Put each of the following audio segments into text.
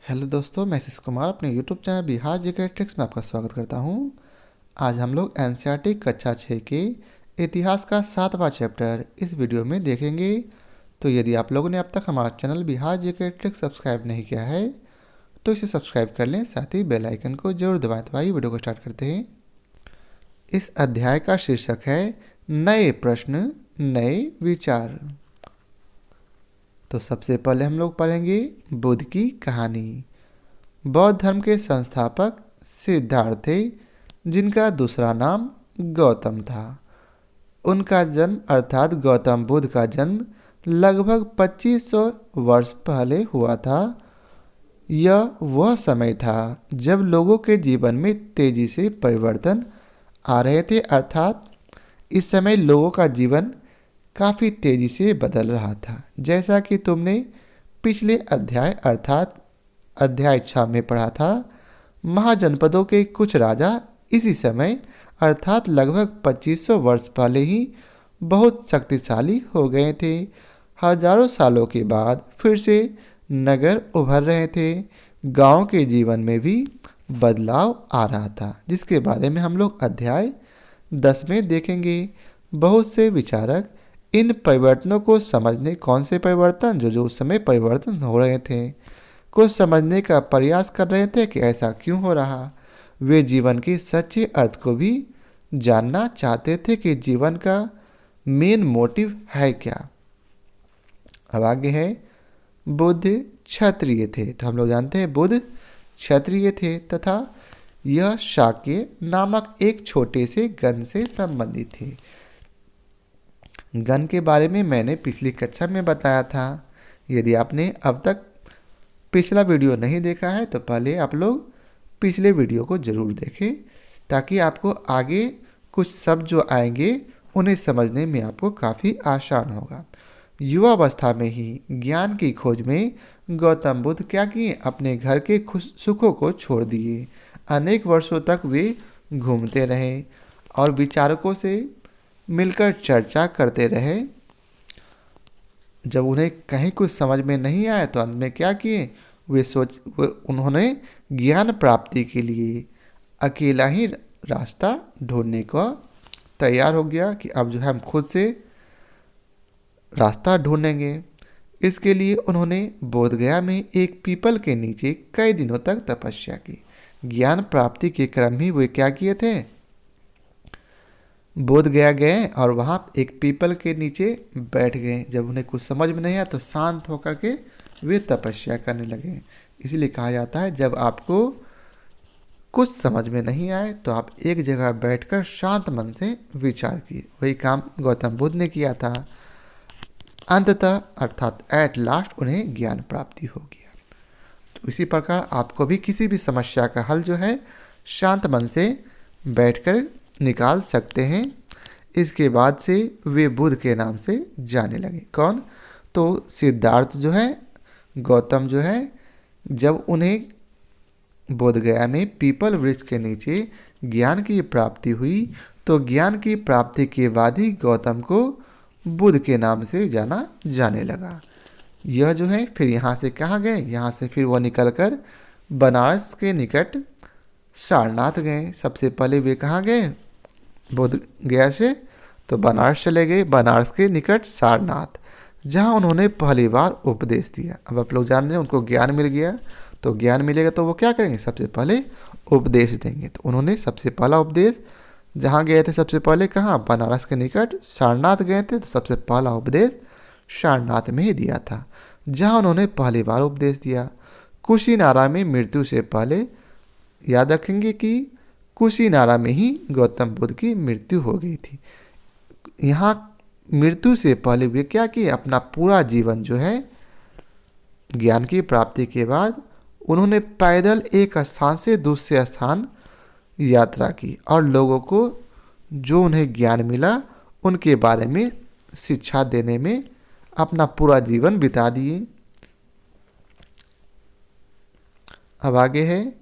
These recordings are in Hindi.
हेलो दोस्तों, मैं आशीष कुमार अपने YouTube channel Bihar GK tricks में आपका स्वागत करता हूं। आज हम लोग एनसीईआरटी कक्षा 6 के इतिहास का 7वां चैप्टर इस वीडियो में देखेंगे। तो यदि आप लोगों ने अब तक हमारा channel Bihar GK tricks subscribe नहीं किया है तो इसे सब्सक्राइब कर लें, साथ ही बेल आइकन को जरूर दबाएं। तो आइए वीडियो को स्टार्ट करते हैं। इस अध्याय का शीर्षक है नए प्रश्न नए विचार। तो सबसे पहले हम लोग पढ़ेंगे बुद्ध की कहानी। बौद्ध धर्म के संस्थापक सिद्धार्थ थे, जिनका दूसरा नाम गौतम था। उनका जन्म अर्थात गौतम बुद्ध का जन्म लगभग 2500 वर्ष पहले हुआ था। यह वह समय था जब लोगों के जीवन में तेजी से परिवर्तन आ रहे थे, अर्थात इस समय लोगों का जीवन काफ़ी तेजी से बदल रहा था। जैसा कि तुमने पिछले अध्याय अर्थात अध्याय 6 में पढ़ा था, महाजनपदों के कुछ राजा इसी समय अर्थात लगभग 2500 वर्ष पहले ही बहुत शक्तिशाली हो गए थे। हजारों सालों के बाद फिर से नगर उभर रहे थे। गांव के जीवन में भी बदलाव आ रहा था, जिसके बारे में हम लोग अध्याय 10 में देखेंगे। बहुत से विचारक इन परिवर्तनों को समझने, कौन से परिवर्तन जो उस समय परिवर्तन हो रहे थे, को समझने का प्रयास कर रहे थे कि ऐसा क्यों हो रहा। वे जीवन के सच्चे अर्थ को भी जानना चाहते थे कि जीवन का मेन मोटिव है क्या। अब आगे है बुद्ध क्षत्रिय थे। तो हम लोग जानते हैं बुद्ध क्षत्रिय थे तथा यह शाक्य नामक एक छोटे से गण से संबंधित थे। गण के बारे में मैंने पिछली कक्षा में बताया था। यदि आपने अब तक पिछला वीडियो नहीं देखा है तो पहले आप लोग पिछले वीडियो को ज़रूर देखें, ताकि आपको आगे कुछ शब्द जो आएंगे उन्हें समझने में आपको काफ़ी आसान होगा। युवावस्था में ही ज्ञान की खोज में गौतम बुद्ध क्या किए, अपने घर के सुखों को छोड़ दिए। अनेक वर्षों तक वे घूमते रहे और विचारकों से मिलकर चर्चा करते रहे। जब उन्हें कहीं कुछ समझ में नहीं आया तो अंत में क्या किए, उन्होंने ज्ञान प्राप्ति के लिए अकेला ही रास्ता ढूंढने को तैयार हो गया कि अब जो है हम खुद से रास्ता ढूंढेंगे। इसके लिए उन्होंने बोधगया में एक पीपल के नीचे कई दिनों तक तपस्या की। ज्ञान प्राप्ति के क्रम ही वे क्या किए थे, बोधगया गए और वहाँ एक पीपल के नीचे बैठ गए। जब उन्हें कुछ समझ में नहीं आया तो शांत होकर के वे तपस्या करने लगे। इसीलिए कहा जाता है जब आपको कुछ समझ में नहीं आए तो आप एक जगह बैठकर शांत मन से विचार किए। वही काम गौतम बुद्ध ने किया था। अंततः अर्थात एट लास्ट उन्हें ज्ञान प्राप्ति हो गया। तो इसी प्रकार आपको भी किसी भी समस्या का हल जो है शांत मन से बैठकर निकाल सकते हैं। इसके बाद से वे बुद्ध के नाम से जाने लगे। कौन, तो सिद्धार्थ जो है, गौतम जो है, जब उन्हें बोधगया में पीपल वृक्ष के नीचे ज्ञान की प्राप्ति हुई तो ज्ञान की प्राप्ति के बाद ही गौतम को बुद्ध के नाम से जाना जाने लगा। यह जो है फिर यहाँ से कहाँ गए, यहाँ से फिर वो निकलकर बनारस के निकट सारनाथ गए। सबसे पहले वे कहाँ गए, बोध गया से तो बनारस चले गए, बनारस के निकट सारनाथ, जहाँ उन्होंने पहली बार उपदेश दिया। अब आप लोग जान रहे हैं उनको ज्ञान मिल गया, तो ज्ञान मिलेगा तो वो क्या करेंगे, सबसे पहले उपदेश देंगे। तो उन्होंने सबसे पहला उपदेश जहाँ गए थे, सबसे पहले कहाँ, बनारस के निकट सारनाथ गए थे, तो सबसे पहला उपदेश सारनाथ में ही दिया था, जहाँ उन्होंने पहली बार उपदेश दिया। कुशीनारा में मृत्यु से पहले, याद रखेंगे कि कुशीनारा में ही गौतम बुद्ध की मृत्यु हो गई थी। यहाँ मृत्यु से पहले वे क्या किए, अपना पूरा जीवन जो है ज्ञान की प्राप्ति के बाद उन्होंने पैदल एक स्थान से दूसरे स्थान यात्रा की और लोगों को जो उन्हें ज्ञान मिला उनके बारे में शिक्षा देने में अपना पूरा जीवन बिता दिए। अब आगे है,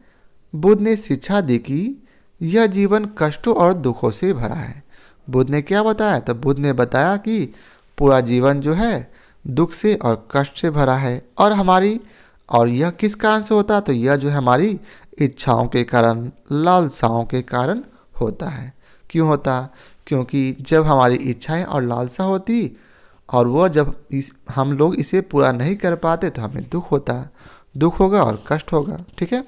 बुद्ध ने शिक्षा दी कि यह जीवन कष्टों और दुखों से भरा है। बुद्ध ने क्या बताया, तो बुद्ध ने बताया कि पूरा जीवन जो है दुख से और कष्ट से भरा है और हमारी और यह किस कारण से होता है? तो यह जो है हमारी इच्छाओं के कारण, लालसाओं के कारण होता है। क्यों होता? क्योंकि जब हमारी इच्छाएं और लालसा होती और वह जब हम लोग इसे पूरा नहीं कर पाते तो हमें दुख होता, दुख होगा और कष्ट होगा। ठीक है।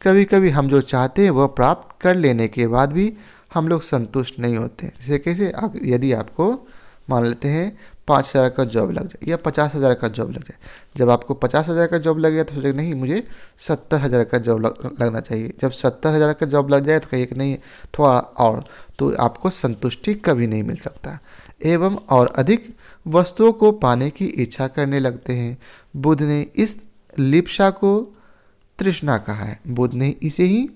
कभी कभी हम जो चाहते हैं वह प्राप्त कर लेने के बाद भी हम लोग संतुष्ट नहीं होते। जैसे कैसे, यदि आपको मान लेते हैं 5,000 का जॉब लग जाए या 50,000 का जॉब लग जाए। जब आपको 50,000 का जॉब लग गया तो सोचे नहीं मुझे 70,000 का जॉब लगना चाहिए। जब 70,000 का जॉब लग जाए तो कहिए कि नहीं थोड़ा और, तो आपको संतुष्टि कभी नहीं मिल सकता एवं और अधिक वस्तुओं को पाने की इच्छा करने लगते हैं। बुद्ध ने इस लिप्सा को तृष्णा कहा है। बुद्ध ने इसे ही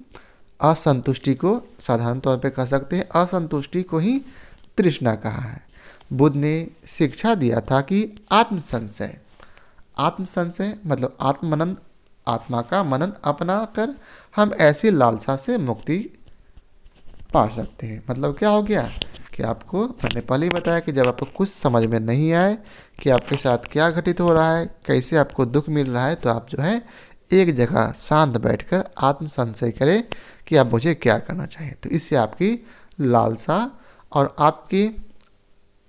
असंतुष्टि को, साधारण तौर पे कह सकते हैं असंतुष्टि को ही तृष्णा कहा है। बुद्ध ने शिक्षा दिया था कि आत्मसंशय, आत्मसंशय मतलब आत्ममनन, आत्मा का मनन अपना कर हम ऐसी लालसा से मुक्ति पा सकते हैं। मतलब क्या हो गया कि आपको, मैंने पहले ही बताया कि जब आपको कुछ समझ में नहीं आए कि आपके साथ क्या घटित हो रहा है, कैसे आपको दुख मिल रहा है, तो आप जो है एक जगह शांत बैठकर आत्म संशय करें कि अब मुझे क्या करना चाहिए। तो इससे आपकी लालसा और आपके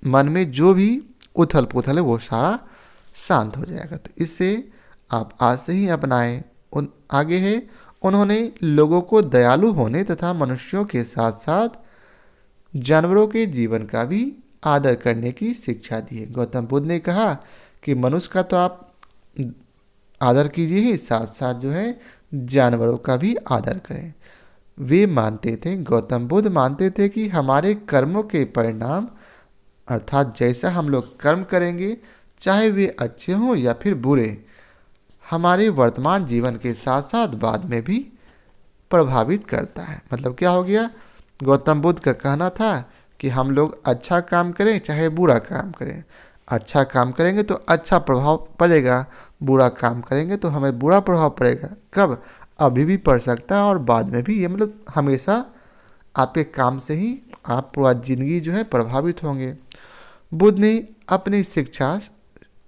मन में जो भी उथल पुथल है वो सारा शांत हो जाएगा। तो इससे आप आज से ही अपनाएं। आगे है, उन्होंने लोगों को दयालु होने तथा मनुष्यों के साथ साथ जानवरों के जीवन का भी आदर करने की शिक्षा दी है। गौतम बुद्ध ने कहा कि मनुष्य का तो आप आदर कीजिए ही, साथ साथ जो है जानवरों का भी आदर करें। वे मानते थे, गौतम बुद्ध मानते थे कि हमारे कर्मों के परिणाम, अर्थात जैसा हम लोग कर्म करेंगे चाहे वे अच्छे हों या फिर बुरे, हमारे वर्तमान जीवन के साथ साथ बाद में भी प्रभावित करता है। मतलब क्या हो गया, गौतम बुद्ध का कहना था कि हम लोग अच्छा काम करें चाहे बुरा काम करें, अच्छा काम करेंगे तो अच्छा प्रभाव पड़ेगा, बुरा काम करेंगे तो हमें बुरा प्रभाव पड़ेगा। कब? अभी भी पड़ सकता है और बाद में भी। ये मतलब हमेशा आपके काम से ही आप पूरा जिंदगी जो है प्रभावित होंगे। बुद्ध ने अपनी शिक्षा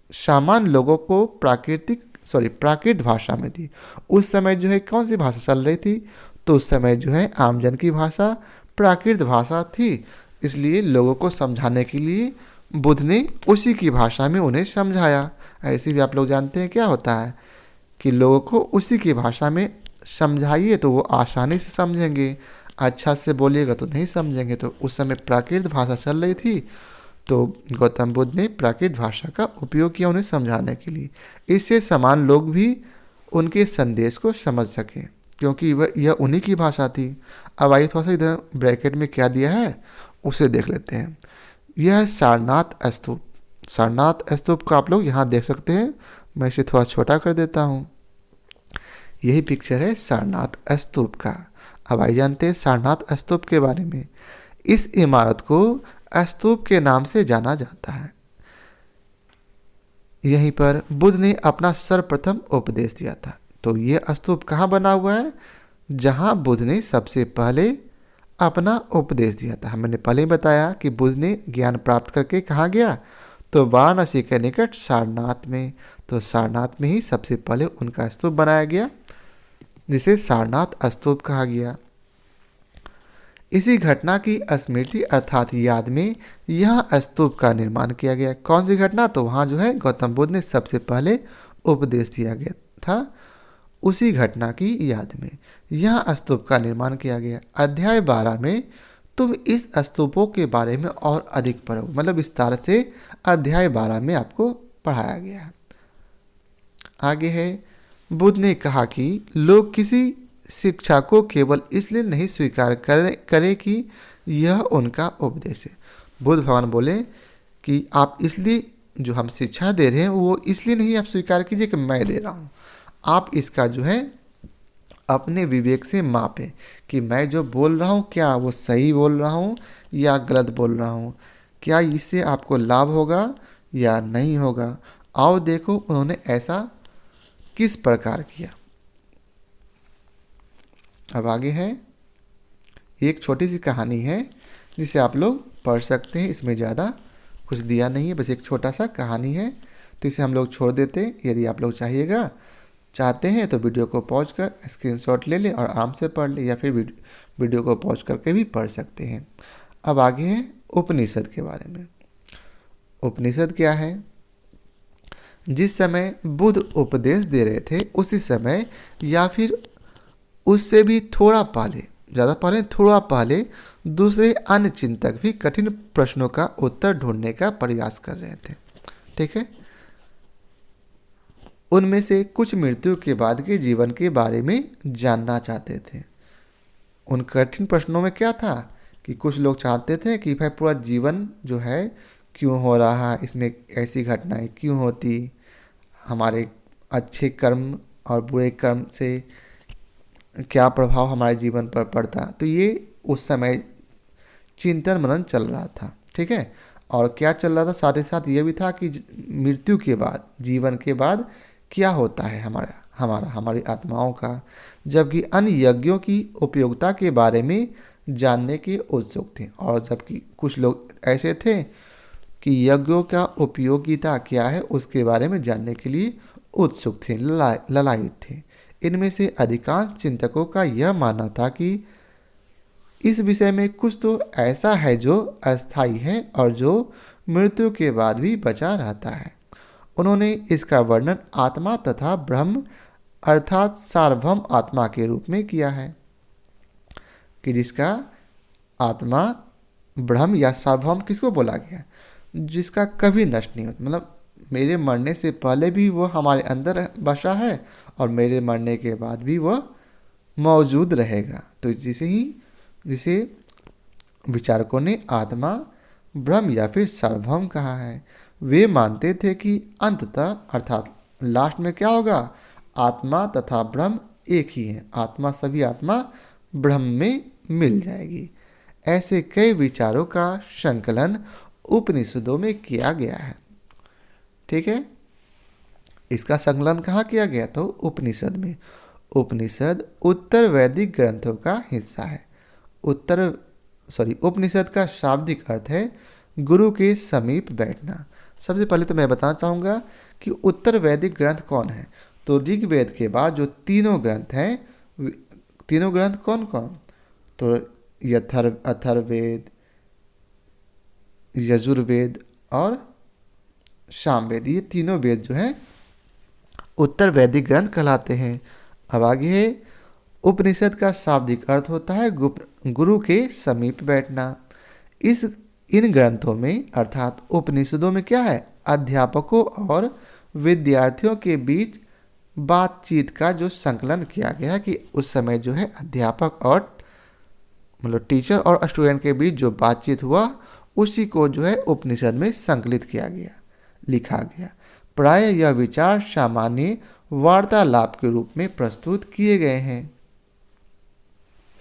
सामान्य लोगों को प्राकृत भाषा में दी। उस समय जो है कौन सी भाषा चल रही थी? तो उस समय जो है आमजन की भाषा प्राकृत भाषा थी। इसलिए लोगों को समझाने के लिए बुद्ध ने उसी की भाषा में उन्हें समझाया। ऐसे भी आप लोग जानते हैं क्या होता है कि लोगों को उसी की भाषा में समझाइए तो वो आसानी से समझेंगे, अच्छा से बोलिएगा तो नहीं समझेंगे। तो उस समय प्राकृत भाषा चल रही थी, तो गौतम बुद्ध ने प्राकृत भाषा का उपयोग किया उन्हें समझाने के लिए। इससे समान लोग भी उनके संदेश को समझ सकें, क्योंकि यह उन्हीं की भाषा थी। अब आइए थोड़ा सा इधर ब्रैकेट में क्या दिया है उसे देख लेते हैं। यह है सारनाथ स्तूप। सारनाथ स्तूप को आप लोग यहाँ देख सकते हैं। मैं इसे थोड़ा छोटा कर देता हूँ। यही पिक्चर है सारनाथ स्तूप का। अब आइए जानते हैं सारनाथ स्तूप के बारे में। इस इमारत को स्तूप के नाम से जाना जाता है। यहीं पर बुद्ध ने अपना सर्वप्रथम उपदेश दिया था। तो ये स्तूप कहाँ बना हुआ है? जहाँ बुद्ध ने सबसे पहले अपना उपदेश दिया था। मैंने पहले ही बताया कि बुद्ध ने ज्ञान प्राप्त करके कहाँ गया? तो वाराणसी के निकट सारनाथ में। तो सारनाथ में ही सबसे पहले उनका स्तूप बनाया गया, जिसे सारनाथ स्तूप कहा गया। इसी घटना की स्मृति अर्थात याद में यह स्तूप का निर्माण किया गया। कौन सी घटना? तो वहाँ जो है गौतम बुद्ध ने सबसे पहले उपदेश दिया गया था, उसी घटना की याद में यह स्तूप का निर्माण किया गया। अध्याय 12 में तुम इस स्तूपों के बारे में और अधिक पढ़ो। मतलब विस्तार से अध्याय 12 में आपको पढ़ाया गया है। आगे है, बुद्ध ने कहा कि लोग किसी शिक्षा को केवल इसलिए नहीं स्वीकार करें कि यह उनका उपदेश है। बुद्ध भगवान बोले कि आप इसलिए जो हम शिक्षा दे रहे हैं वो इसलिए नहीं आप स्वीकार कीजिए कि मैं दे रहा हूँ। आप इसका जो है अपने विवेक से मापें कि मैं जो बोल रहा हूँ क्या वो सही बोल रहा हूँ या गलत बोल रहा हूँ, क्या इससे आपको लाभ होगा या नहीं होगा। आओ देखो उन्होंने ऐसा किस प्रकार किया। अब आगे है, एक छोटी सी कहानी है जिसे आप लोग पढ़ सकते हैं। इसमें ज़्यादा कुछ दिया नहीं है, बस एक छोटा सा कहानी है, तो इसे हम लोग छोड़ देते हैं। यदि आप लोग चाहिएगा चाहते हैं तो वीडियो को पॉज कर स्क्रीनशॉट ले लें और आराम से पढ़ लें, या फिर वीडियो को पॉज करके भी पढ़ सकते हैं। अब आगे है उपनिषद के बारे में। उपनिषद क्या है? जिस समय बुद्ध उपदेश दे रहे थे उसी समय या फिर उससे भी थोड़ा पहले, ज़्यादा पहले, थोड़ा पहले दूसरे अन्य चिंतक भी कठिन प्रश्नों का उत्तर ढूंढने का प्रयास कर रहे थे। ठीक है, उनमें से कुछ मृत्यु के बाद के जीवन के बारे में जानना चाहते थे। उन कठिन प्रश्नों में क्या था कि कुछ लोग चाहते थे कि भाई पूरा जीवन जो है क्यों हो रहा है, इसमें ऐसी घटनाएं क्यों होती, हमारे अच्छे कर्म और बुरे कर्म से क्या प्रभाव हमारे जीवन पर पड़ता। तो ये उस समय चिंतन मनन चल रहा था। ठीक है, और क्या चल रहा था, साथ ही साथ ये भी था कि मृत्यु के बाद, जीवन के बाद क्या होता है हमारी आत्माओं का, जबकि अन्य यज्ञों की उपयोगिता के बारे में जानने के उत्सुक थे। और जबकि कुछ लोग ऐसे थे कि यज्ञों का उपयोगिता क्या है उसके बारे में जानने के लिए उत्सुक थे, ललायित थे। इनमें से अधिकांश चिंतकों का यह मानना था कि इस विषय में कुछ तो ऐसा है जो अस्थायी है और जो मृत्यु के बाद भी बचा रहता है। उन्होंने इसका वर्णन आत्मा तथा ब्रह्म अर्थात सार्वभौम आत्मा के रूप में किया है, कि जिसका आत्मा, ब्रह्म या सार्वभौम किसको बोला गया? जिसका कभी नष्ट नहीं होता, मतलब मेरे मरने से पहले भी वो हमारे अंदर बसा है और मेरे मरने के बाद भी वह मौजूद रहेगा। तो जिसे विचारकों ने आत्मा, ब्रह्म या फिर सार्वभौम कहा है। वे मानते थे कि अंततः अर्थात लास्ट में क्या होगा, आत्मा तथा ब्रह्म एक ही है, आत्मा सभी आत्मा ब्रह्म में मिल जाएगी। ऐसे कई विचारों का संकलन उपनिषदों में किया गया है। ठीक है, इसका संकलन कहाँ किया गया? तो उपनिषद में। उपनिषद उत्तर वैदिक ग्रंथों का हिस्सा है। उपनिषद का शाब्दिक अर्थ है गुरु के समीप बैठना। सबसे पहले तो मैं बताना चाहूँगा कि उत्तर वैदिक ग्रंथ कौन है। तो ऋग्वेद के बाद जो तीनों ग्रंथ हैं, तीनों ग्रंथ कौन कौन? तो अथर्ववेद, यजुर्वेद और सामवेद, ये तीनों वेद जो हैं उत्तर वैदिक ग्रंथ कहलाते हैं। अब आगे है उपनिषद का शाब्दिक अर्थ होता है गुरु के समीप बैठना। इन ग्रंथों में अर्थात उपनिषदों में क्या है, अध्यापकों और विद्यार्थियों के बीच बातचीत का जो संकलन किया गया है, कि उस समय जो है अध्यापक और मतलब टीचर और स्टूडेंट के बीच जो बातचीत हुआ उसी को जो है उपनिषद में संकलित किया गया, लिखा गया। प्राय यह विचार सामान्य वार्तालाप के रूप में प्रस्तुत किए गए हैं।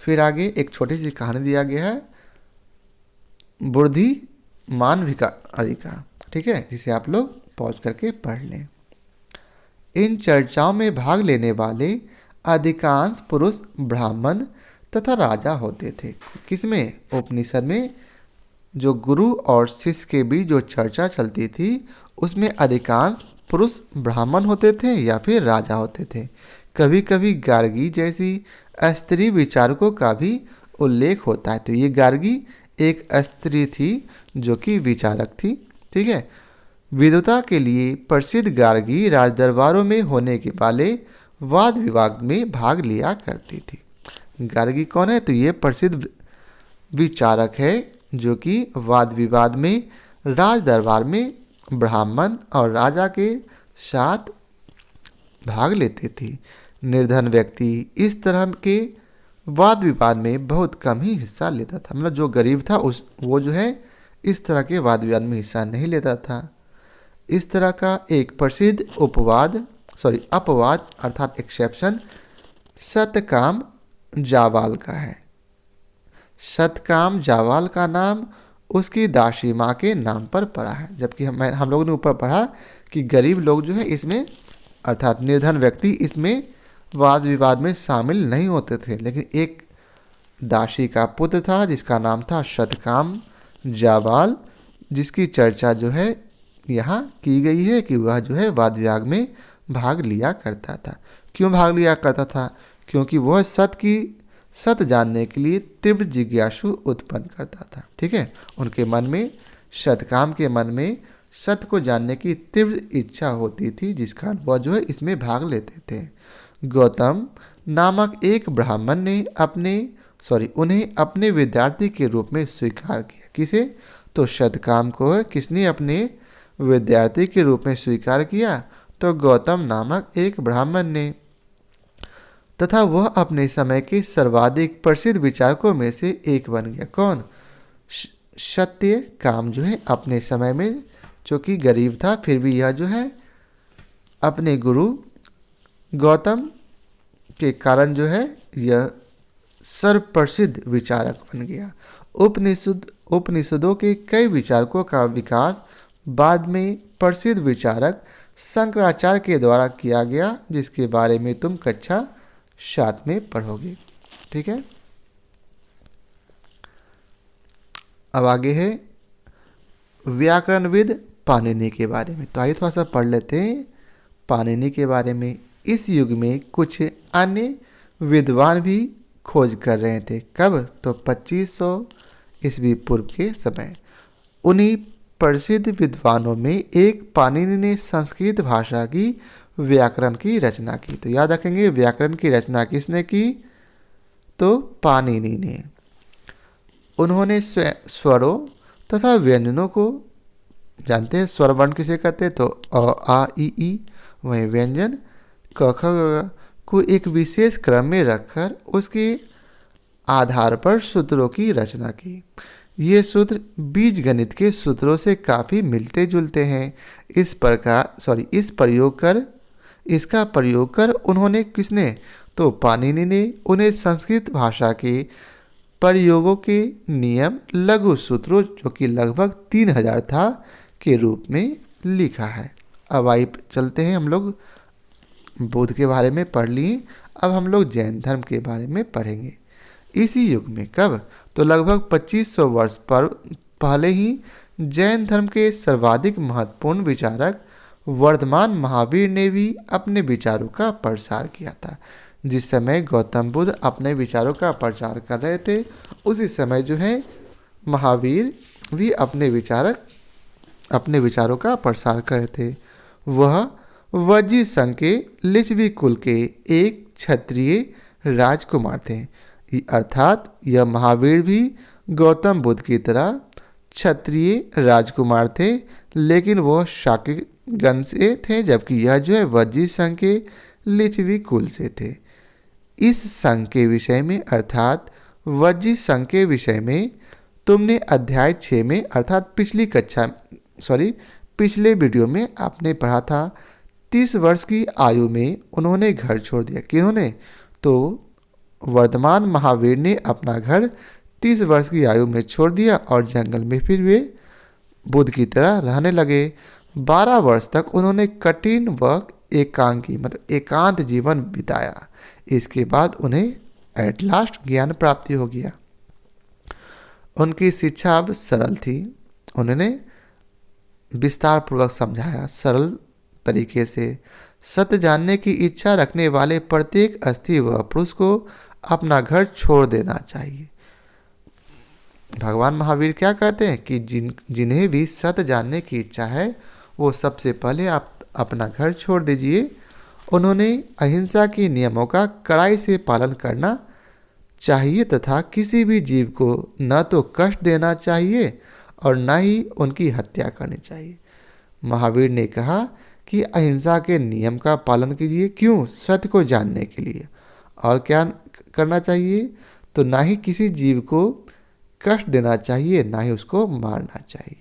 फिर आगे एक छोटी सी कहानी दिया गया है, बुद्धिमान भिखारी का। ठीक है, जिसे आप लोग पॉज करके पढ़ लें। इन चर्चाओं में भाग लेने वाले अधिकांश पुरुष ब्राह्मण तथा राजा होते थे। किसमें? उपनिषद में। जो गुरु और शिष्य के बीच जो चर्चा चलती थी उसमें अधिकांश पुरुष ब्राह्मण होते थे या फिर राजा होते थे। कभी कभी गार्गी जैसी स्त्री विचारकों का भी उल्लेख होता है। तो ये गार्गी एक स्त्री थी जो कि विचारक थी। ठीक है, विद्वता के लिए प्रसिद्ध गार्गी राजदरबारों में होने के वाले वाद विवाद में भाग लिया करती थी। गार्गी कौन है? तो ये प्रसिद्ध विचारक है जो कि वाद विवाद में राज दरबार में ब्राह्मण और राजा के साथ भाग लेते थे। निर्धन व्यक्ति इस तरह के वाद विवाद में बहुत कम ही हिस्सा लेता था। मतलब जो गरीब था वो जो है इस तरह के वाद विवाद में हिस्सा नहीं लेता था। इस तरह का एक प्रसिद्ध अपवाद अर्थात एक्सेप्शन सतकाम जावाल का है। सतकाम जावाल का नाम उसकी दासी माँ के नाम पर पड़ा है। जबकि हम लोगों ने ऊपर पढ़ा कि गरीब लोग जो है इसमें अर्थात निर्धन व्यक्ति इसमें वाद विवाद में शामिल नहीं होते थे। लेकिन एक दासी का पुत्र था जिसका नाम था सतकाम जावाल, जिसकी चर्चा जो है यहाँ की गई है कि वह जो है वाद विवाद में भाग लिया करता था। क्यों भाग लिया करता था? क्योंकि वह सत्य जानने के लिए तीव्र जिज्ञासु उत्पन्न करता था। ठीक है, उनके मन में, सतकाम के मन में सत्य को जानने की तीव्र इच्छा होती थी, जिस कारण वह जो है इसमें भाग लेते थे। गौतम नामक एक ब्राह्मण ने उन्हें अपने विद्यार्थी के रूप में स्वीकार किया। किसे? तो सतकाम को किसने अपने विद्यार्थी के रूप में स्वीकार किया? तो गौतम नामक एक ब्राह्मण ने, तथा वह अपने समय के सर्वाधिक प्रसिद्ध विचारकों में से एक बन गया। कौन? सत्य काम जो है अपने समय में, जो कि गरीब था, फिर भी यह जो है अपने गुरु गौतम के कारण जो है यह सर्वप्रसिद्ध विचारक बन गया। उपनिषदों के कई विचारकों का विकास बाद में प्रसिद्ध विचारक शंकराचार्य के द्वारा किया गया, जिसके बारे में तुम कक्षा 7 में पढ़ोगे। ठीक है, अब आगे है व्याकरणविद पाणिनि के बारे में। तो आइए थोड़ा सा पढ़ लेते हैं पाणिनि के बारे में। इस युग में कुछ अन्य विद्वान भी खोज कर रहे थे। कब? तो 2500 ईस्वी पूर्व के समय। उन्हीं प्रसिद्ध विद्वानों में एक पाणिनि ने संस्कृत भाषा की व्याकरण की रचना की। तो याद रखेंगे, व्याकरण की रचना किसने की? तो पाणिनि ने। उन्होंने स्वरों तथा व्यंजनों को, जानते हैं स्वर वर्ण किसे कहते हैं? तो अ आ इ ई, वहीं व्यंजन क ख ग को एक विशेष क्रम में रखकर उसके आधार पर सूत्रों की रचना की। ये सूत्र बीज गणित के सूत्रों से काफ़ी मिलते जुलते हैं। इसका प्रयोग कर उन्होंने, किसने? तो पाणिनि ने उन्हें संस्कृत भाषा के प्रयोगों के नियम लघु सूत्रों, जो कि लगभग 3000 था, के रूप में लिखा है। अब आइए चलते हैं, हम लोग बुद्ध के बारे में पढ़ लिए, अब हम लोग जैन धर्म के बारे में पढ़ेंगे। इसी युग में, कब? तो लगभग 2500 वर्ष पर पहले ही जैन धर्म के सर्वाधिक महत्वपूर्ण विचारक वर्धमान महावीर ने भी अपने विचारों का प्रसार किया था। जिस समय गौतम बुद्ध अपने विचारों का प्रचार कर रहे थे, उसी समय जो है महावीर भी अपने विचारों का प्रसार कर रहे थे। वह वज्जी संघ के लिच्छवी कुल के एक क्षत्रिय राजकुमार थे। अर्थात यह महावीर भी गौतम बुद्ध की तरह क्षत्रिय राजकुमार थे, लेकिन वह शाक्य वंश से थे, जबकि यह जो है वज्जी संघ के लिच्छवी कुल से थे। इस संघ के विषय में, अर्थात वज्जी संघ के विषय में तुमने अध्याय 6 में, अर्थात पिछले वीडियो में आपने पढ़ा था। 30 वर्ष की आयु में उन्होंने घर छोड़ दिया। किन्होंने? तो वर्धमान महावीर ने अपना घर 30 वर्ष की आयु में छोड़ दिया और जंगल में फिर वे बुद्ध की तरह रहने लगे। 12 वर्ष तक उन्होंने कठिन व एकांत जीवन बिताया। इसके बाद उन्हें एट लास्ट ज्ञान प्राप्ति हो गया। उनकी शिक्षा अब सरल थी। उन्होंने विस्तार पूर्वक समझाया, सरल तरीके से। सत्य जानने की इच्छा रखने वाले प्रत्येक स्त्री व पुरुष को अपना घर छोड़ देना चाहिए। भगवान महावीर क्या कहते हैं कि जिन्हें भी सत्य जानने की इच्छा है, वो सबसे पहले आप अपना घर छोड़ दीजिए। उन्होंने अहिंसा के नियमों का कड़ाई से पालन करना चाहिए तथा किसी भी जीव को न तो कष्ट देना चाहिए और न ही उनकी हत्या करनी चाहिए। महावीर ने कहा कि अहिंसा के नियम का पालन कीजिए। क्यों? सत्य को जानने के लिए। और क्या करना चाहिए? तो ना ही किसी जीव को कष्ट देना चाहिए, ना ही उसको मारना चाहिए।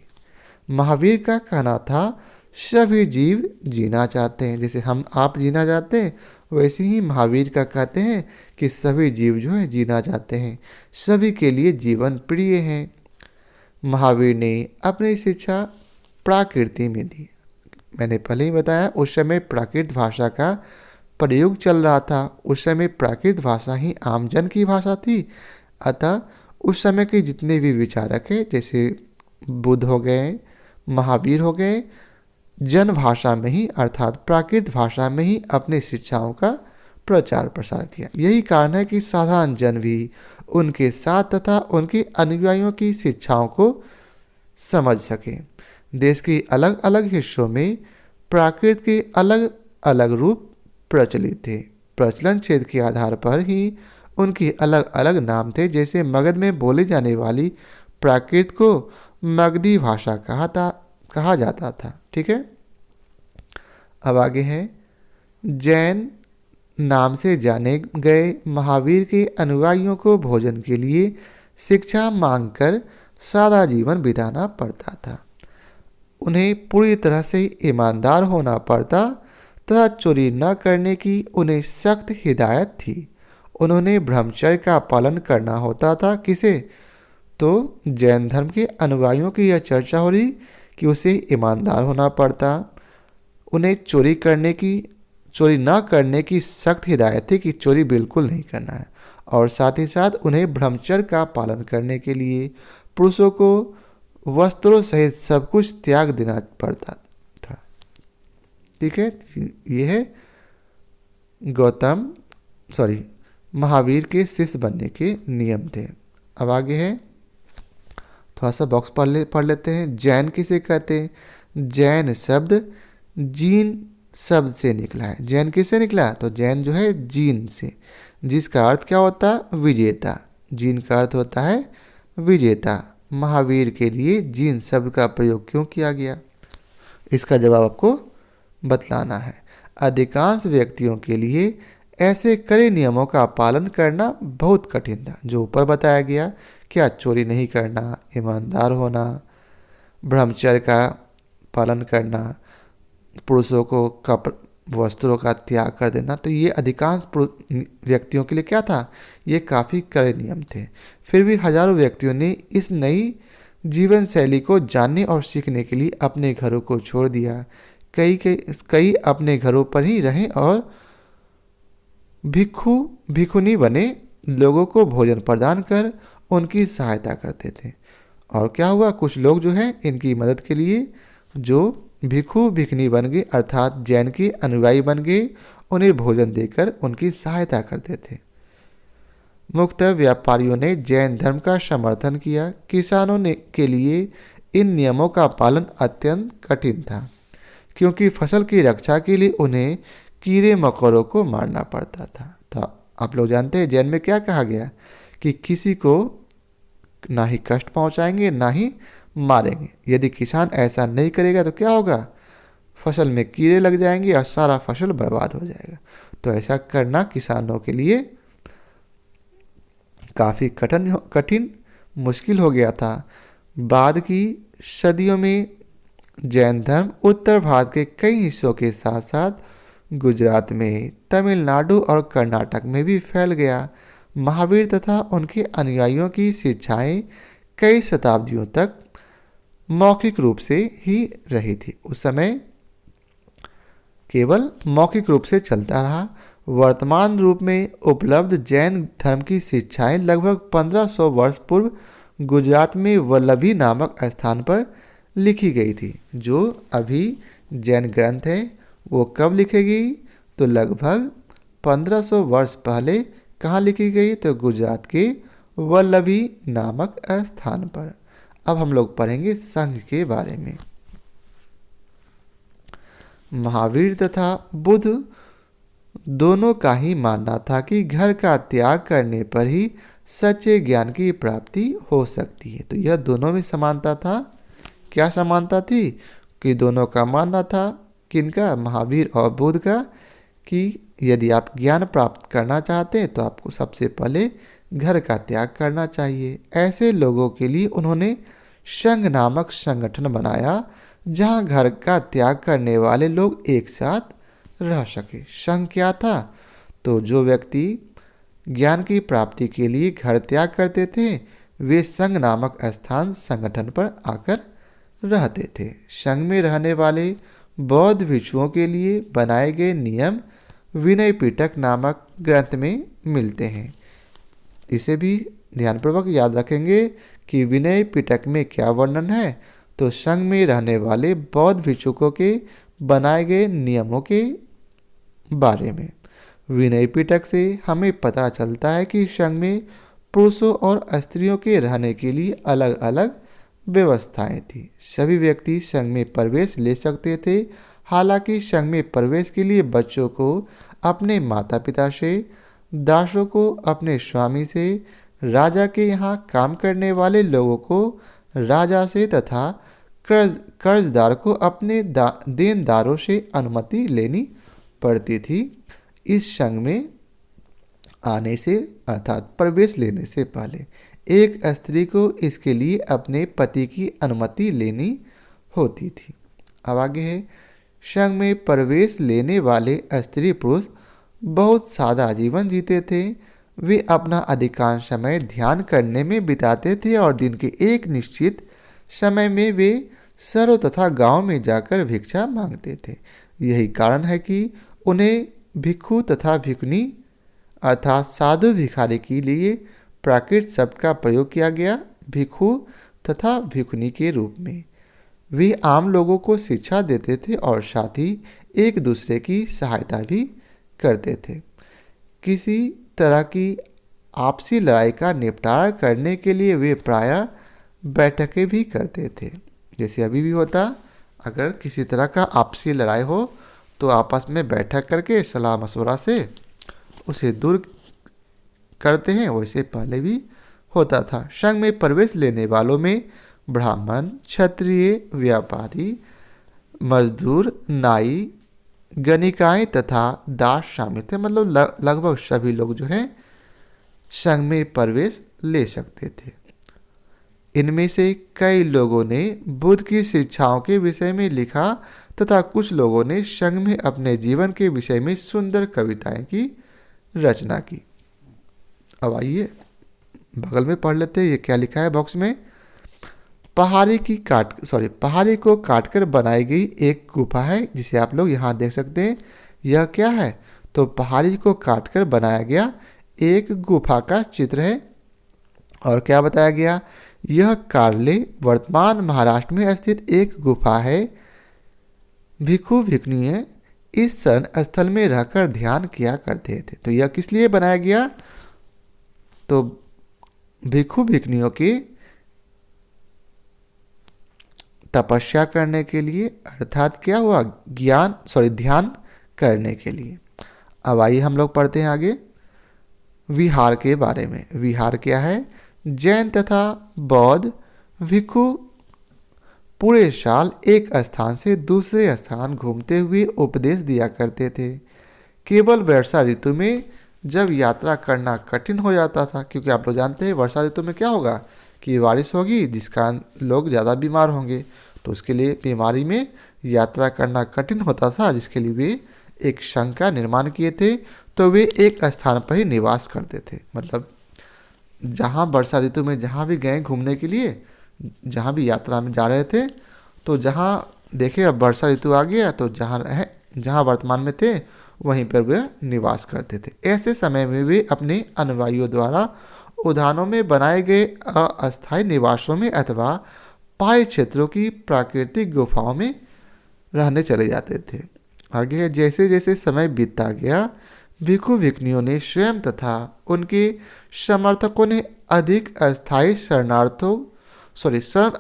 महावीर का कहना था, सभी जीव जीना चाहते हैं। जैसे आप जीना चाहते हैं, वैसे ही महावीर का कहते हैं कि सभी जीव जो हैं जीना चाहते हैं, सभी के लिए जीवन प्रिय है। महावीर ने अपनी शिक्षा प्राकृति में दी। मैंने पहले ही बताया, उस समय प्राकृत भाषा का प्रयोग चल रहा था। उस समय प्राकृत भाषा ही आम जन की भाषा थी। अतः उस समय के जितने भी विचारक हैं, जैसे बुद्ध हो गए, महावीर हो गए, जन भाषा में ही, अर्थात प्राकृत भाषा में ही अपनी शिक्षाओं का प्रचार प्रसार किया। यही कारण है कि साधारण जन भी उनके साथ तथा उनके अनुयायियों की शिक्षाओं को समझ सके। देश के अलग अलग हिस्सों में प्राकृत के अलग अलग रूप प्रचलित थे। प्रचलन क्षेत्र के आधार पर ही उनके अलग अलग नाम थे। जैसे मगध में बोली जाने वाली प्राकृत को मगधी भाषा कहा जाता था। ठीक है, अब आगे है जैन नाम से जाने गए महावीर के अनुयायियों को भोजन के लिए शिक्षा मांगकर सादा जीवन बिताना पड़ता था। उन्हें पूरी तरह से ईमानदार होना पड़ता तथा चोरी न करने की उन्हें सख्त हिदायत थी। उन्होंने ब्रह्मचर्य का पालन करना होता था। किसे? तो जैन धर्म के अनुयायियों की यह चर्चा हो रही कि उसे ईमानदार होना पड़ता, उन्हें चोरी न करने की सख्त हिदायत थी कि चोरी बिल्कुल नहीं करना है, और साथ ही साथ उन्हें ब्रह्मचर्य का पालन करने के लिए पुरुषों को वस्त्रों सहित सब कुछ त्याग देना पड़ता था। ठीक है, यह है महावीर के शिष्य बनने के नियम थे। अब आगे है, थोड़ा सा बॉक्स पढ़ लेते हैं। जैन किसे कहते हैं? जैन शब्द जीन शब्द से निकला है। जैन किससे निकला? तो जैन जो है जीन से, जिसका अर्थ क्या होता है? विजेता। जीन का अर्थ होता है विजेता। महावीर के लिए जीन शब्द का प्रयोग क्यों किया गया, इसका जवाब आपको बतलाना है। अधिकांश व्यक्तियों के लिए ऐसे कड़े नियमों का पालन करना बहुत कठिन था, जो ऊपर बताया गया। क्या? चोरी नहीं करना, ईमानदार होना, ब्रह्मचर्य का पालन करना, पुरुषों को वस्त्रों का त्याग कर देना। तो ये अधिकांश व्यक्तियों के लिए क्या था? ये काफ़ी कड़े नियम थे। फिर भी हजारों व्यक्तियों ने इस नई जीवन शैली को जानने और सीखने के लिए अपने घरों को छोड़ दिया। कई अपने घरों पर ही रहे और भिक्षुनी बने लोगों को भोजन प्रदान कर उनकी सहायता करते थे। और क्या हुआ? कुछ लोग जो है इनकी मदद के लिए जो भिक्षुनी बन गए, अर्थात जैन के अनुयायी बन गए, उन्हें भोजन देकर उनकी सहायता करते थे। मुक्त व्यापारियों ने जैन धर्म का समर्थन किया। किसानों के लिए इन नियमों का पालन अत्यंत कठिन था, क्योंकि फसल की रक्षा के लिए उन्हें कीड़े मकोड़ों को मारना पड़ता था। तो आप लोग जानते हैं जैन में क्या कहा गया कि किसी को ना ही कष्ट पहुंचाएंगे ना ही मारेंगे। यदि किसान ऐसा नहीं करेगा तो क्या होगा? फसल में कीड़े लग जाएंगे और सारा फसल बर्बाद हो जाएगा। तो ऐसा करना किसानों के लिए काफ़ी कठिन मुश्किल हो गया था। बाद की सदियों में जैन धर्म उत्तर भारत के कई हिस्सों के साथ साथ गुजरात में, तमिलनाडु और कर्नाटक में भी फैल गया। महावीर तथा उनके अनुयायियों की शिक्षाएं कई शताब्दियों तक मौखिक रूप से ही रही थी। उस समय केवल मौखिक रूप से चलता रहा। वर्तमान रूप में उपलब्ध जैन धर्म की शिक्षाएं लगभग 1500 वर्ष पूर्व गुजरात में वल्लभी नामक स्थान पर लिखी गई थी। जो अभी जैन ग्रंथ है वो कब लिखी गई? तो लगभग 1500 वर्ष पहले। कहाँ लिखी गई? तो गुजरात के वल्लभी नामक स्थान पर। अब हम लोग पढ़ेंगे संघ के बारे में। महावीर तथा बुद्ध दोनों का ही मानना था कि घर का त्याग करने पर ही सच्चे ज्ञान की प्राप्ति हो सकती है। तो यह दोनों में समानता था। क्या समानता थी? कि दोनों का मानना था, किनका? महावीर और बुद्ध का, कि यदि आप ज्ञान प्राप्त करना चाहते हैं तो आपको सबसे पहले घर का त्याग करना चाहिए। ऐसे लोगों के लिए उन्होंने संघ नामक संगठन बनाया, जहां घर का त्याग करने वाले लोग एक साथ रह सके। संघ क्या था? तो जो व्यक्ति ज्ञान की प्राप्ति के लिए घर त्याग करते थे वे संघ नामक संगठन पर आकर रहते थे। संघ में रहने वाले बौद्ध भिक्षुओं के लिए बनाए गए नियम विनय पिटक नामक ग्रंथ में मिलते हैं। इसे भी ध्यानपूर्वक याद रखेंगे कि विनय पिटक में क्या वर्णन है। तो संघ में रहने वाले बौद्ध भिक्षुकों के बनाए गए नियमों के बारे में। विनय पिटक से हमें पता चलता है कि संघ में पुरुषों और स्त्रियों के रहने के लिए अलग अलग व्यवस्थाएं थी। सभी व्यक्ति संघ में प्रवेश ले सकते थे। हालांकि संघ में प्रवेश के लिए बच्चों को अपने माता पिता से, दासों को अपने स्वामी से, राजा के यहाँ काम करने वाले लोगों को राजा से तथा कर्जदार को अपने देनदारों से अनुमति लेनी पड़ती थी। इस संघ में आने से अर्थात प्रवेश लेने से पहले एक स्त्री को इसके लिए अपने पति की अनुमति लेनी होती थी। अब आगे है, संघ में प्रवेश लेने वाले स्त्री पुरुष बहुत सादा जीवन जीते थे। वे अपना अधिकांश समय ध्यान करने में बिताते थे और दिन के एक निश्चित समय में वे शहरों तथा गांव में जाकर भिक्षा मांगते थे। यही कारण है कि उन्हें भिक्षु तथा भिक्षुनी अर्थात साधु भिखारी के लिए प्राकृत शब्द का प्रयोग किया गया, भिक्षु तथा भिक्षुनी के रूप में। वे आम लोगों को शिक्षा देते थे और साथ ही एक दूसरे की सहायता भी करते थे। किसी तरह की आपसी लड़ाई का निपटारा करने के लिए वे प्रायः बैठकें भी करते थे। जैसे अभी भी होता, अगर किसी तरह का आपसी लड़ाई हो तो आपस में बैठक करके सलाह मशवरा से उसे दूर करते हैं, वैसे पहले भी होता था। संघ में प्रवेश लेने वालों में ब्राह्मण, क्षत्रिय, व्यापारी, मजदूर, नाई, गणिकाएं तथा दास शामिल थे। मतलब लगभग सभी लोग जो हैं संघ में प्रवेश ले सकते थे। इनमें से कई लोगों ने बुद्ध की शिक्षाओं के विषय में लिखा तथा कुछ लोगों ने संघ में अपने जीवन के विषय में सुंदर कविताएं की रचना की। अब आइए बगल में पढ़ लेते हैं, ये क्या लिखा है बॉक्स में। पहाड़ी को काटकर बनाई गई एक गुफा है, जिसे आप लोग यहाँ देख सकते हैं। यह क्या है? तो पहाड़ी को काटकर बनाया गया एक गुफा का चित्र है। और क्या बताया गया? यह कार्ले वर्तमान महाराष्ट्र में स्थित एक गुफा है। भिक्षु भिक्षुणियाँ इस शरण स्थल में रहकर ध्यान किया करते थे। तो यह किस लिए बनाया गया? तो भिक्षु भिक्षुणियों की तपस्या करने के लिए, अर्थात क्या हुआ, ध्यान करने के लिए। अब आइए हम लोग पढ़ते हैं आगे विहार के बारे में। विहार क्या है? जैन तथा बौद्ध भिक्षु पूरे साल एक स्थान से दूसरे स्थान घूमते हुए उपदेश दिया करते थे। केवल वर्षा ऋतु में जब यात्रा करना कठिन हो जाता था, क्योंकि आप लोग जानते हैं वर्षा ऋतु में क्या होगा कि बारिश होगी, जिस कारण लोग ज़्यादा बीमार होंगे। तो उसके लिए बीमारी में यात्रा करना कठिन होता था, जिसके लिए वे एक संघ का निर्माण किए थे। तो वे एक स्थान पर ही निवास करते थे। मतलब जहाँ वर्षा ऋतु में जहाँ भी गए घूमने के लिए, जहाँ भी यात्रा में जा रहे थे, तो जहाँ देखे अब वर्षा ऋतु आ गया तो जहाँ वर्तमान में थे वहीं पर वे निवास करते थे। ऐसे समय में वे अपने अनुयायियों द्वारा उद्यानों में बनाए गए अस्थायी निवासों में अथवा पहाड़ी क्षेत्रों की प्राकृतिक गुफाओं में रहने चले जाते थे। आगे जैसे जैसे समय बीतता गया, भिक्षु भिक्षुणियों ने स्वयं तथा उनके समर्थकों ने अधिक अस्थायी शरण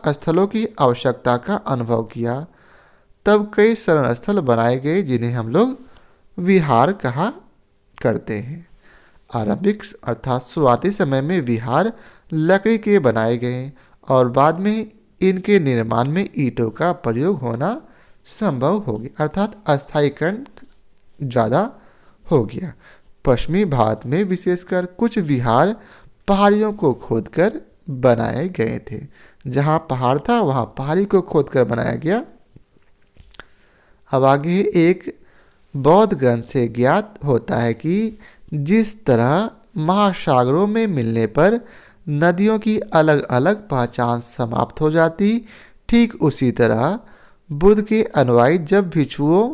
स्थलों की आवश्यकता का अनुभव किया। तब कई शरण स्थल बनाए गए जिन्हें हम लोग विहार कहा करते हैं। आरंभिक अर्थात शुरुआती समय में विहार लकड़ी के बनाए गए और बाद में इनके निर्माण में ईंटों का प्रयोग होना संभव हो गया, अर्थात अस्थायीकरण ज़्यादा हो गया। पश्चिमी भारत में विशेषकर कुछ विहार पहाड़ियों को खोदकर बनाए गए थे। जहाँ पहाड़ था वहाँ पहाड़ी को खोदकर बनाया गया। अब आगे एक बौद्ध ग्रंथ से ज्ञात होता है कि जिस तरह महासागरों में मिलने पर नदियों की अलग अलग पहचान समाप्त हो जाती, ठीक उसी तरह बुद्ध के अनुयायी जब भिक्षुओं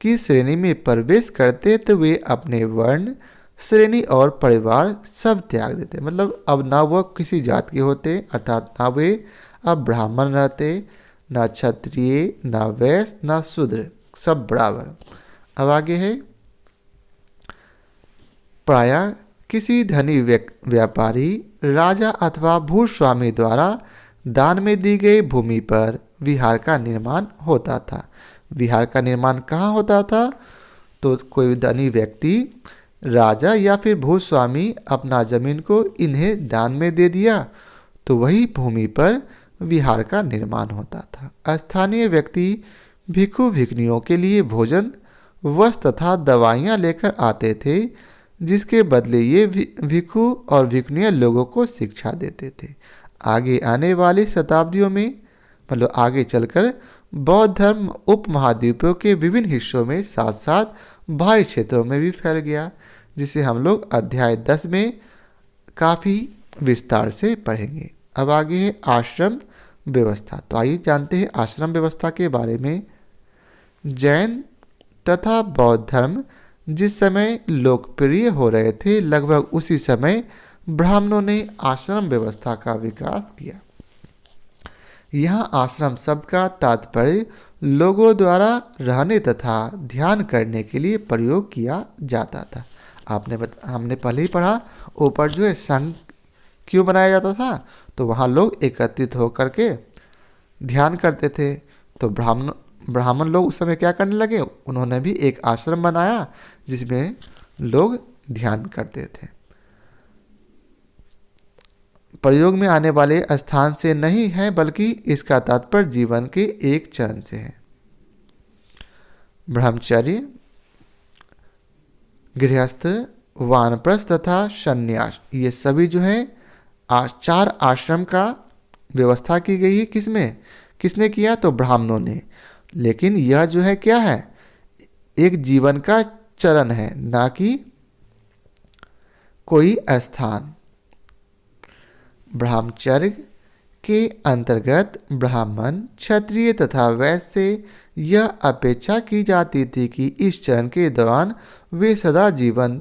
की श्रेणी में प्रवेश करते तो वे अपने वर्ण, श्रेणी और परिवार सब त्याग देते। मतलब अब ना वह किसी जात के होते, अर्थात ना वे अब ब्राह्मण रहते, ना क्षत्रिय, ना वैश्य, ना शूद्र, सब बराबर। अब आगे है प्रायः किसी धनी व्यापारी, राजा अथवा भूस्वामी द्वारा दान में दी गई भूमि पर विहार का निर्माण होता था। विहार का निर्माण कहाँ होता था? तो कोई धनी व्यक्ति, राजा या फिर भूस्वामी अपना जमीन को इन्हें दान में दे दिया तो वही भूमि पर विहार का निर्माण होता था। स्थानीय व्यक्ति भिक्षु भिक्षुणियों के लिए भोजन, वस्त्र तथा दवाइयाँ लेकर आते थे, जिसके बदले ये भिक्षु और भिक्षुणियाँ लोगों को शिक्षा देते थे। आगे आने वाली शताब्दियों में, मतलब आगे चलकर, बौद्ध धर्म उपमहाद्वीपों के विभिन्न हिस्सों में साथ साथ बाहरी क्षेत्रों में भी फैल गया, जिसे हम लोग अध्याय 10 में काफ़ी विस्तार से पढ़ेंगे। अब आगे है आश्रम व्यवस्था। तो आइए जानते हैं आश्रम व्यवस्था के बारे में। जैन तथा बौद्ध धर्म जिस समय लोकप्रिय हो रहे थे, लगभग उसी समय ब्राह्मणों ने आश्रम व्यवस्था का विकास किया। यहाँ आश्रम शब्द का तात्पर्य लोगों द्वारा रहने तथा ध्यान करने के लिए प्रयोग किया जाता था। हमने पहले ही पढ़ा, ऊपर जो है संघ क्यों बनाया जाता था? तो वहाँ लोग एकत्रित होकर के ध्यान करते थे। तो ब्राह्मण लोग उस समय क्या करने लगे? उन्होंने भी एक आश्रम बनाया जिसमें लोग ध्यान करते थे। प्रयोग में आने वाले स्थान से नहीं है, बल्कि इसका तात्पर्य जीवन के एक चरण से है। ब्रह्मचर्य, गृहस्थ, वानप्रस्थ तथा संन्यास, ये सभी जो है 4 आश्रम का व्यवस्था की गई है। किसने किया? तो ब्राह्मणों ने। लेकिन यह जो है क्या है? एक जीवन का चरण है, ना कि कोई स्थान। ब्रह्मचर्य के अंतर्गत ब्राह्मण, क्षत्रिय तथा वैश्य से यह अपेक्षा की जाती थी कि इस चरण के दौरान वे सादा जीवन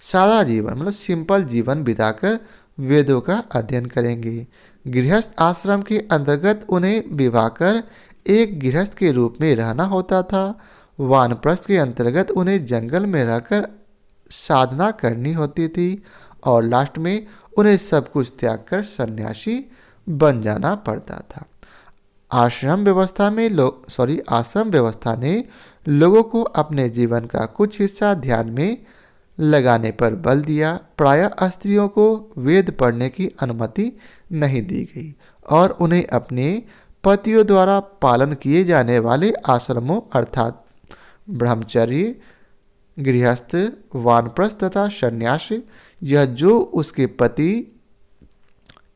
मतलब सिंपल जीवन बिताकर वेदों का अध्ययन करेंगे। गृहस्थ आश्रम के अंतर्गत उन्हें विवाह कर एक गृहस्थ के रूप में रहना होता था। वानप्रस्थ के अंतर्गत उन्हें जंगल में रहकर साधना करनी होती थी और लास्ट में उन्हें सब कुछ त्याग कर सन्यासी बन जाना पड़ता था। आश्रम व्यवस्था ने लोगों को अपने जीवन का कुछ हिस्सा ध्यान में लगाने पर बल दिया। प्रायः स्त्रियों को वेद पढ़ने की अनुमति नहीं दी गई और उन्हें अपने पतियों द्वारा पालन किए जाने वाले आश्रमों अर्थात ब्रह्मचर्य, गृहस्थ, वानप्रस्थ तथा संन्यास, यह जो उसके पति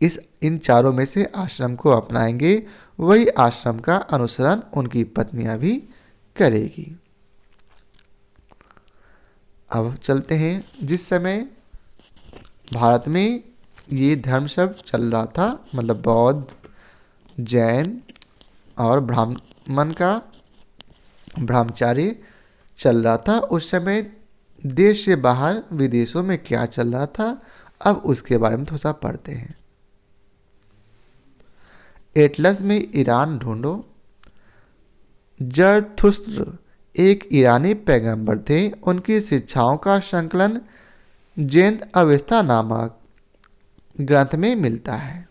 इन चारों में से आश्रम को अपनाएंगे, वही आश्रम का अनुसरण उनकी पत्नियां भी करेगी। अब चलते हैं, जिस समय भारत में ये धर्म सब चल रहा था, मतलब बौद्ध, जैन और ब्राह्मण का ब्रह्मचार्य चल रहा था, उस समय देश से बाहर विदेशों में क्या चल रहा था, अब उसके बारे में थोड़ा सा पढ़ते हैं। एटलस में ईरान ढूंढो। जरथुस्त्र एक ईरानी पैगंबर थे। उनकी शिक्षाओं का संकलन जेंद अवेस्ता नामक ग्रंथ में मिलता है।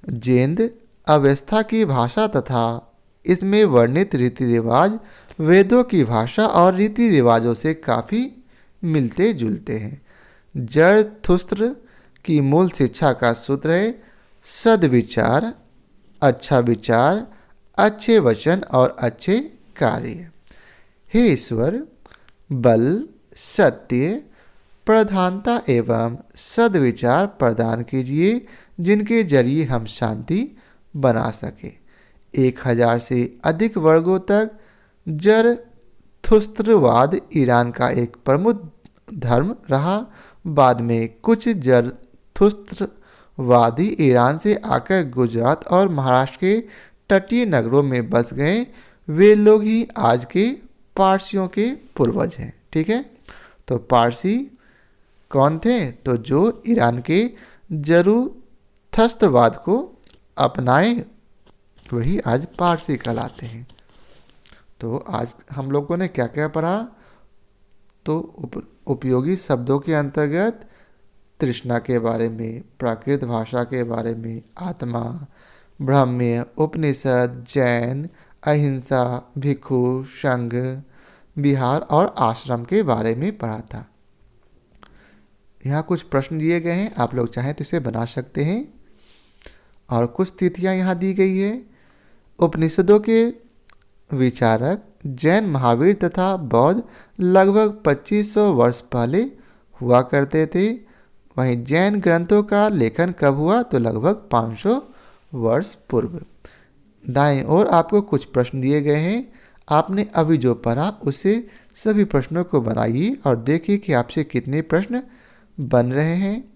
जेंद अवेस्ता की भाषा तथा इसमें वर्णित रीति रिवाज वेदों की भाषा और रीति रिवाजों से काफ़ी मिलते जुलते हैं। जरथुस्त्र की मूल शिक्षा का सूत्र है सद्विचार, अच्छा विचार, अच्छे वचन और अच्छे कार्य। हे ईश्वर, बल, सत्य, प्रधानता एवं सद्विचार प्रदान कीजिए, जिनके जरिए हम शांति बना सके। 1000 से अधिक वर्गों तक जरथुस्त्रवाद ईरान का एक प्रमुख धर्म रहा। बाद में कुछ जरथुस्त्रवादी ईरान से आकर गुजरात और महाराष्ट्र के तटीय नगरों में बस गए। वे लोग ही आज के पारसियों के पूर्वज हैं। ठीक है, तो पारसी कौन थे? तो जो ईरान के जरथुस्त्रवाद को अपनाए, वही आज पारसी कहलाते हैं। तो आज हम लोगों ने क्या क्या पढ़ा? तो उपयोगी शब्दों के अंतर्गत तृष्णा के बारे में, प्राकृत भाषा के बारे में, आत्मा, ब्राह्म्य, उपनिषद, जैन, अहिंसा, भिक्षु, संघ, विहार और आश्रम के बारे में पढ़ा था। यहाँ कुछ प्रश्न दिए गए हैं, आप लोग चाहें तो इसे बना सकते हैं। और कुछ तिथियाँ यहाँ दी गई है। उपनिषदों के विचारक जैन महावीर तथा बौद्ध लगभग 2500 वर्ष पहले हुआ करते थे। वहीं जैन ग्रंथों का लेखन कब हुआ, तो लगभग 500 वर्ष पूर्व। दाएं ओर आपको कुछ प्रश्न दिए गए हैं। आपने अभी जो पढ़ा उससे सभी प्रश्नों को बनाइए और देखिए कि आपसे कितने प्रश्न बन रहे हैं।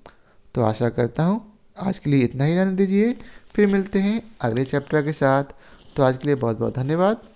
तो आशा करता हूँ आज के लिए इतना ही रहने दीजिए, फिर मिलते हैं अगले चैप्टर के साथ। तो आज के लिए बहुत बहुत धन्यवाद।